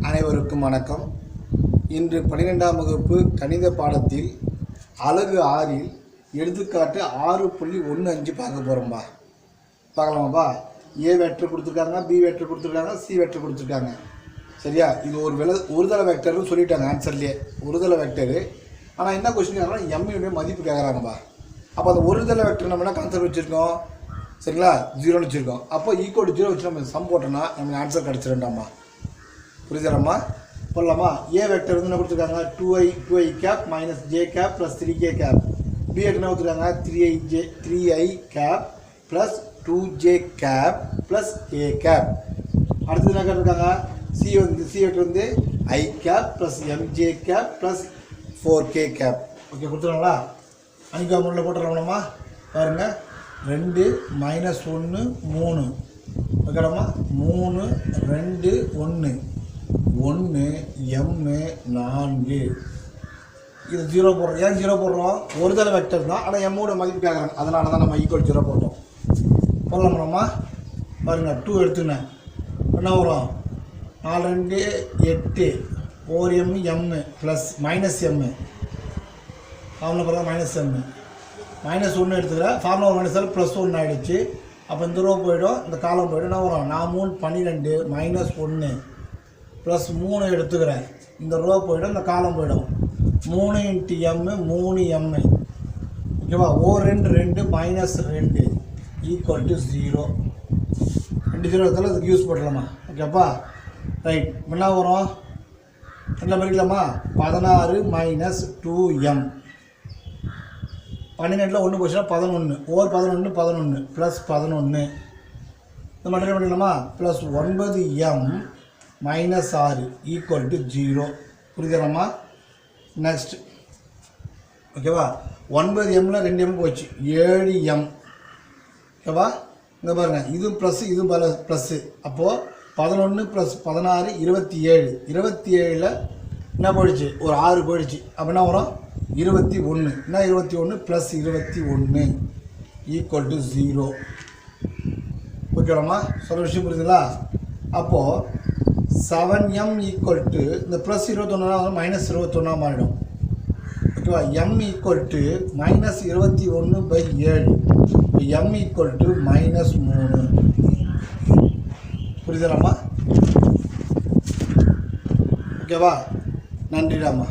அனைவருக்கும் வணக்கம். இன்று 12ஆம் வகுப்பு கணித பாடத்தில் அலகு 6இல் எடுத்துக்காட்டு 6.15 பார்க்க போகிறோம்பா. பார்க்கலாமாப்பா? ஏ வெக்டர் கொடுத்துருக்காங்க, பி வெக்டர் கொடுத்துருக்காங்க, சி வெக்டர் கொடுத்துருக்காங்க. சரியா? இது ஒருதலை வெக்டர்னு சொல்லிட்டாங்க ஆன்சர்லேயே, ஒருதலை வெக்டரு. ஆனால் என்ன கொஸ்டின் கேட்குறாங்கன்னா எம்மினுடைய மதிப்பு கேட்குறாங்கப்பா. அப்போ அந்த ஒருதலை வெக்டர் நம்ம என்ன கான்செப்ட் வச்சுருக்கோம்? சரிங்களா, 0ன்னு வச்சுருக்கோம். அப்போ ஈக்குவல் டு 0 வச்சு நம்ம சம் போட்டோம்னா நமக்கு ஆன்சர் கிடச்சிருண்டாம்மா. புரியுதாம்மா? போடலாமா? ஏ வெக்டர் வந்து என்ன கொடுத்துருக்காங்க? 2i cap minus j cap plus 3k cap. B vector என்ன கொடுத்துருக்காங்க? 3i cap plus 2j cap plus k cap. அடுத்தது என்ன கேட்டிருக்காங்க? சி வெக்டர் வந்து i cap plus mj cap plus 4k cap. Okay, கொடுத்துருவாங்களா? அன்றைக்கி முறையில் போட்டுடலாமா? பாருங்கள், 2 -1 3. ஓகேடாம்மா? 3 2 1 1 m 4. இது 0 போடுறோம். ஏன் 0 போடுறோம்? ஒருதலை வெக்டர் தான், ஆனால் எம்மோட மதிப்பு கேட்குறாங்க, அதனால தான் நம்ம ஈக்குவல் 0 போட்டோம். போடலாமாம்மா? பாருங்கள், 2 எடுத்துக்கினேன். என்ன வரும்? 4 2 8 4m m plus minus m. Formula பாருங்கள், மைனஸ் m -1 எடுத்துக்கிறேன். ஃபார்முலா மைனஸ் ப்ளஸ் 1 ஆகிடுச்சு. அப்போ இந்த ரோ போய்டும், இந்த காலம் போய்டும். என்ன வரும்? 4 12 -1 ப்ளஸ் 3 எடுத்துக்கிறேன். இந்த ரோ போய்டும், இந்த காலம் போய்டும். 3 × m 3m. ஓகேவா? -2 -2 ஈக்குவல் டு 0. 2 0 எடுத்தாலும் அதுக்கு யூஸ் பண்ணலாமா? ஓகேப்பா, ரைட். என்ன வரும்? என்ன பண்ணிக்கலாமா? 16 - 2m. 12 1 போச்சுன்னா 11. ஓர் 11 11 ப்ளஸ் 11. இந்த மாதிரி என்ன பண்ணிக்கலாமா? Plus 9m -6 equal to 0. புரியுதாம்மா? நெக்ஸ்ட். ஓகேவா? 9mல 2m போச்சு, 7m. ஓகேவா? இங்கே பாருங்கள், இதுவும் ப்ளஸ்ஸு இதுவும் ப்ளஸ்ஸு. அப்போது 11 + 16 27. 27ல் என்ன போயிடுச்சு? ஒரு 6 போயிடுச்சு. அப்போ என்ன வரும்? 21. என்ன 21 + 21 ஈக்குவல் டு 0. ஓகேவாம்மா? சொல்ல விஷயம் புரியுதுங்களா? அப்போது 7m ஈக்குவல் டு இந்த ப்ளஸ் 21 -21 மாறிடும். ஓகேவா? m equal to -21/7. m equal to -3. புரியுதாம்மா? ஓகேவா? நன்றிடாம்மா.